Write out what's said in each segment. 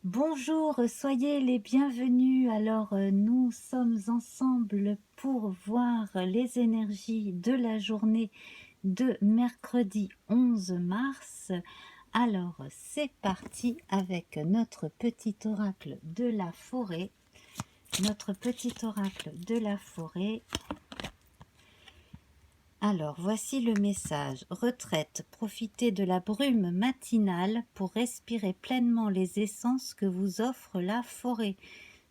Bonjour, soyez les bienvenus. Alors, nous sommes ensemble pour voir les énergies de la journée de mercredi 11 mars. Alors, c'est parti avec notre petit oracle de la forêt. Notre petit oracle de la forêt. Alors, voici le message. Retraite, profitez de la brume matinale pour respirer pleinement les essences que vous offre la forêt.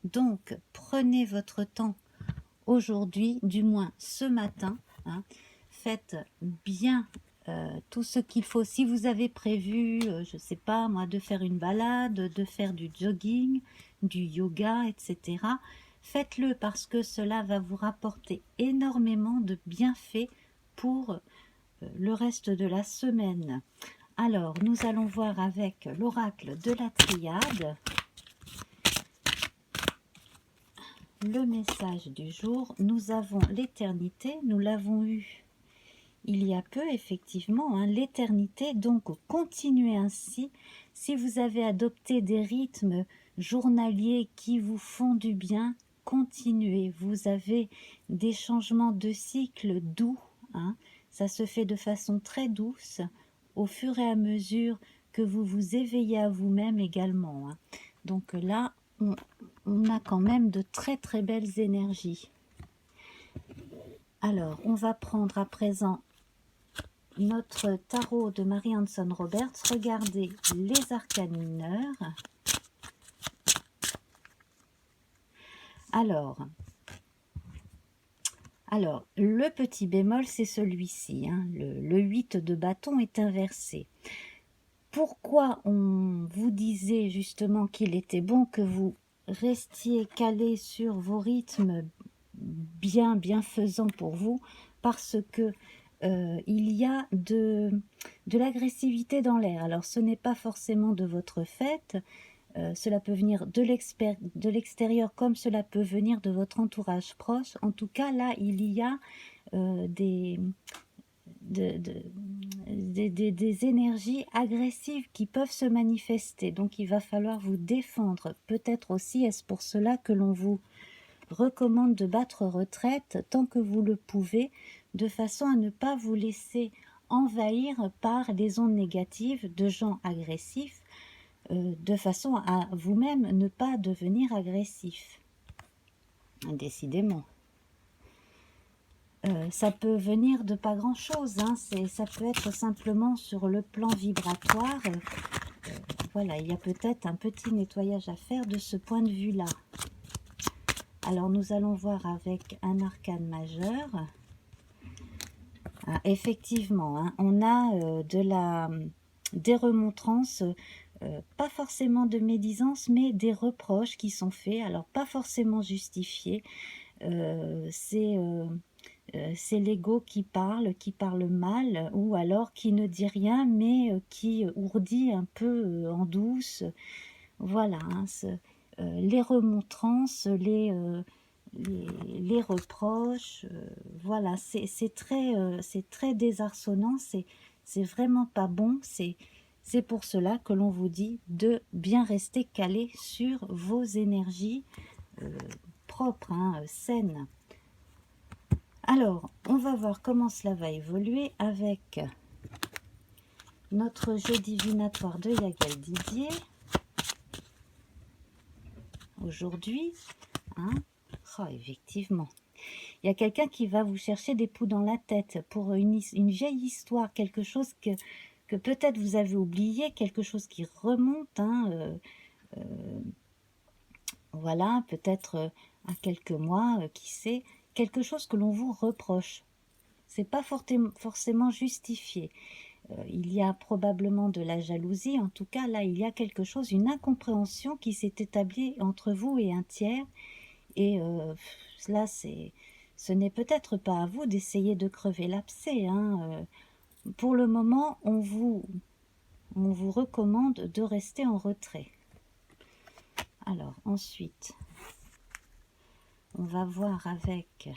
Donc, prenez votre temps aujourd'hui, du moins ce matin. Faites bien tout ce qu'il faut. Si vous avez prévu, je ne sais pas moi, de faire une balade, de faire du jogging, du yoga, etc., faites-le parce que cela va vous rapporter énormément de bienfaits pour le reste de la semaine. Alors, nous allons voir avec l'oracle de la triade le message du jour. Nous avons l'éternité, nous l'avons eu il y a peu effectivement, l'éternité, donc continuez ainsi. Si vous avez adopté des rythmes journaliers qui vous font du bien, continuez. Vous avez des changements de cycle doux, ça se fait de façon très douce au fur et à mesure que vous vous éveillez à vous-même également. Donc là, on a quand même de très très belles énergies. Alors, on va prendre à présent notre tarot de Mary Hanson Roberts. Regardez les arcanes mineurs. Alors, le petit bémol, c'est celui-ci. Le 8 de bâton est inversé. Pourquoi on vous disait justement qu'il était bon que vous restiez calé sur vos rythmes bienfaisants pour vous? Parce que il y a de l'agressivité dans l'air. Alors ce n'est pas forcément de votre fait, cela peut venir de l'extérieur comme cela peut venir de votre entourage proche. En tout cas, là, il y a des énergies agressives qui peuvent se manifester. Donc il va falloir vous défendre. Peut-être aussi est-ce pour cela que l'on vous recommande de battre retraite tant que vous le pouvez, de façon à ne pas vous laisser envahir par des ondes négatives de gens agressifs, de façon à vous-même ne pas devenir agressif. Décidément. Ça peut venir de pas grand-chose, ça peut être simplement sur le plan vibratoire. Voilà, il y a peut-être un petit nettoyage à faire de ce point de vue-là. Alors nous allons voir avec un arcane majeur. Effectivement, on a des remontrances, pas forcément de médisance, mais des reproches qui sont faits, alors pas forcément justifiés. C'est l'ego qui parle mal, ou alors qui ne dit rien, mais qui ourdit un peu en douce. Voilà, les remontrances, les reproches, voilà, c'est très désarçonnant, c'est vraiment pas bon. C'est pour cela que l'on vous dit de bien rester calé sur vos énergies propres, saines. Alors, on va voir comment cela va évoluer avec notre jeu divinatoire de Yagal Didier. Aujourd'hui, effectivement, il y a quelqu'un qui va vous chercher des poux dans la tête pour une vieille histoire, quelque chose que peut-être vous avez oublié, quelque chose qui remonte, voilà, peut-être à quelques mois, qui sait, quelque chose que l'on vous reproche. C'est pas forcément justifié. Il y a probablement de la jalousie, en tout cas là il y a quelque chose, une incompréhension qui s'est établie entre vous et un tiers, et là ce n'est peut-être pas à vous d'essayer de crever l'abcès. Pour le moment on vous recommande de rester en retrait. Alors ensuite on va voir avec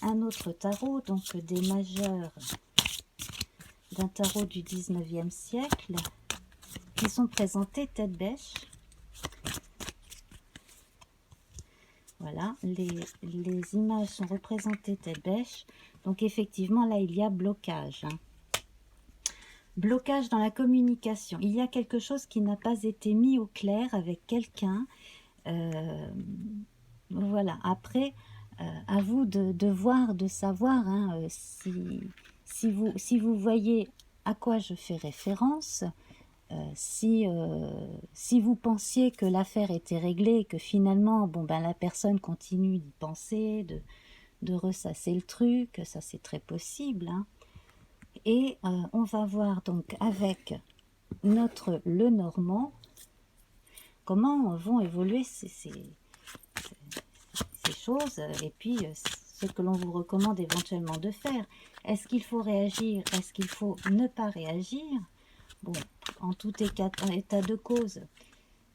un autre tarot, donc des majeurs d'un tarot du 19e siècle. qui sont présentés tête bêche. Voilà, les images sont représentées tête bêche. Donc effectivement, là, il y a blocage. Hein. Blocage dans la communication. Il y a quelque chose qui n'a pas été mis au clair avec quelqu'un. Voilà, après, à vous de voir, de savoir hein, si vous voyez à quoi je fais référence. Si vous pensiez que l'affaire était réglée et que finalement bon, ben, la personne continue d'y penser, de ressasser le truc, ça c'est très possible. Hein. Et on va voir donc avec notre Lenormand comment vont évoluer ces choses et puis ce que l'on vous recommande éventuellement de faire. Est-ce qu'il faut réagir? Est-ce qu'il faut ne pas réagir? Bon, en tout état de cause,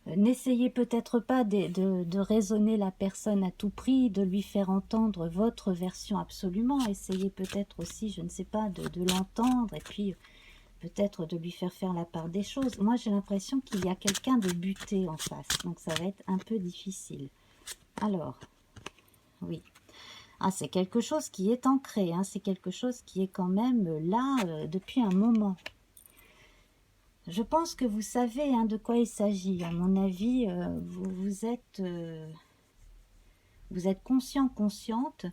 n'essayez peut-être pas de raisonner la personne à tout prix, de lui faire entendre votre version absolument. Essayez peut-être aussi, je ne sais pas, de l'entendre et puis peut-être de lui faire la part des choses. Moi, j'ai l'impression qu'il y a quelqu'un de buté en face, donc ça va être un peu difficile. Alors, oui. Ah, c'est quelque chose qui est ancré, hein, c'est quelque chose qui est quand même là depuis un moment. Je pense que vous savez hein, de quoi il s'agit. À mon avis, vous êtes conscient, consciente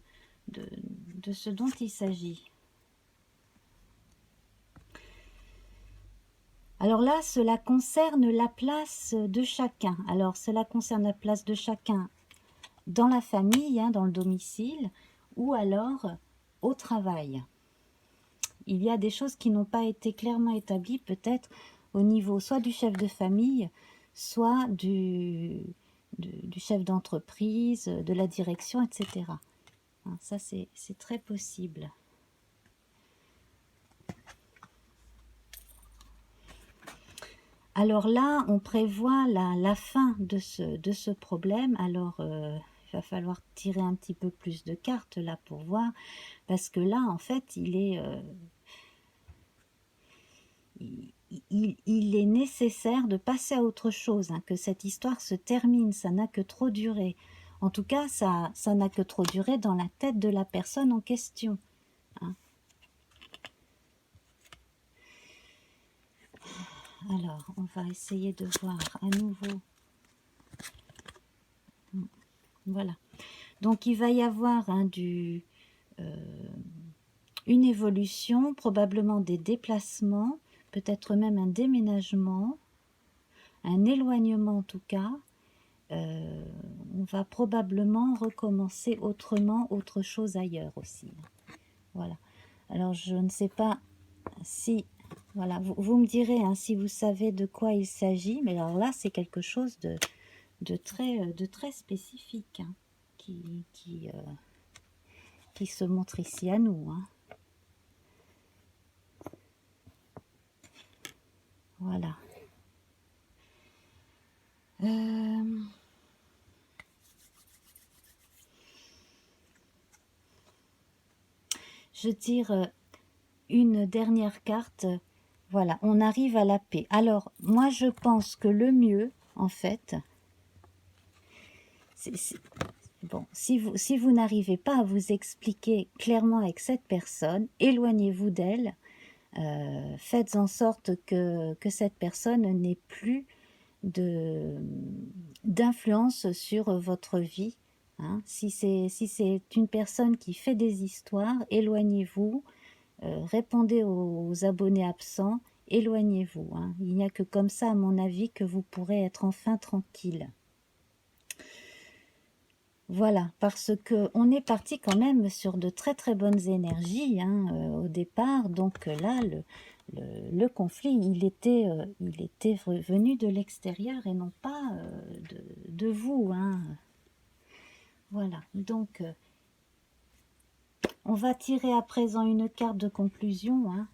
de ce dont il s'agit. Alors là, cela concerne la place de chacun. Alors, cela concerne la place de chacun dans la famille, hein, dans le domicile, ou alors au travail. Il y a des choses qui n'ont pas été clairement établies, peut-être au niveau soit du chef de famille, soit du chef d'entreprise, de la direction, etc. Ça, c'est très possible. Alors là, on prévoit la fin de ce problème. Alors, il va falloir tirer un petit peu plus de cartes là pour voir, parce que là, en fait, il est nécessaire de passer à autre chose, hein, que cette histoire se termine, ça n'a que trop duré. En tout cas, ça n'a que trop duré dans la tête de la personne en question. Hein. Alors, on va essayer de voir à nouveau. Voilà. Donc, il va y avoir hein, une évolution, probablement des déplacements, peut-être même un déménagement, un éloignement en tout cas. On va probablement recommencer autrement, autre chose ailleurs aussi. Voilà. Alors, je ne sais pas si... Voilà, vous me direz hein, si vous savez de quoi il s'agit, mais alors là, c'est quelque chose de très spécifique hein, qui se montre ici à nous. Hein. Voilà. Je tire une dernière carte. Voilà, on arrive à la paix. Alors, moi, je pense que le mieux, en fait, bon, si vous n'arrivez pas à vous expliquer clairement avec cette personne, éloignez-vous d'elle. Faites en sorte que cette personne n'ait plus d'influence sur votre vie. Hein. Si c'est une personne qui fait des histoires, éloignez-vous. Répondez aux abonnés absents, éloignez-vous. Hein. Il n'y a que comme ça, à mon avis, que vous pourrez être enfin tranquille. Voilà, parce que on est parti quand même sur de très très bonnes énergies hein, au départ. Donc là, le conflit, il était venu de l'extérieur et non pas de vous. Hein. Voilà, donc on va tirer à présent une carte de conclusion hein,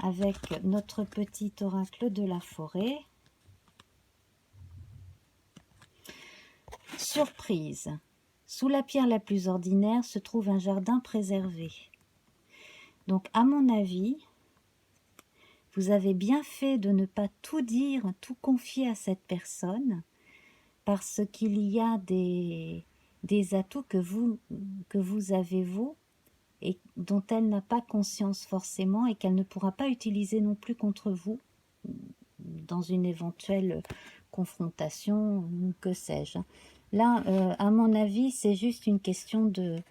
avec notre petit oracle de la forêt. Surprise. Sous la pierre la plus ordinaire se trouve un jardin préservé. Donc, à mon avis, Vous avez bien fait de ne pas tout dire, tout confier à cette personne, parce qu'il y a des atouts que vous avez vous, et dont elle n'a pas conscience forcément, et qu'elle ne pourra pas utiliser non plus contre vous, dans une éventuelle confrontation, ou que sais-je. Là, à mon avis, c'est juste une question de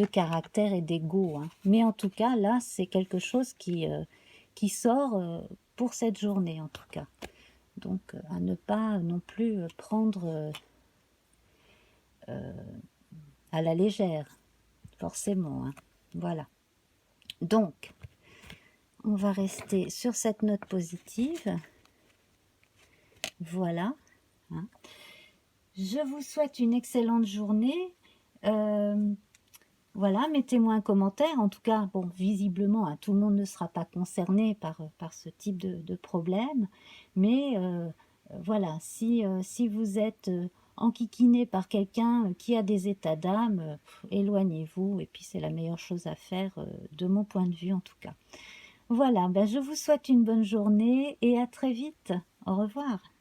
caractère et d'ego, hein. Mais en tout cas, là, c'est quelque chose qui sort pour cette journée, en tout cas. Donc, à ne pas non plus prendre à la légère, forcément, hein. Voilà. Donc, on va rester sur cette note positive. Voilà, hein. Je vous souhaite une excellente journée. Voilà, mettez-moi un commentaire. En tout cas, bon, visiblement, hein, tout le monde ne sera pas concerné par ce type de problème. Mais voilà, si vous êtes enquiquiné par quelqu'un qui a des états d'âme, éloignez-vous. Et puis, c'est la meilleure chose à faire, de mon point de vue en tout cas. Voilà, ben, je vous souhaite une bonne journée et à très vite. Au revoir.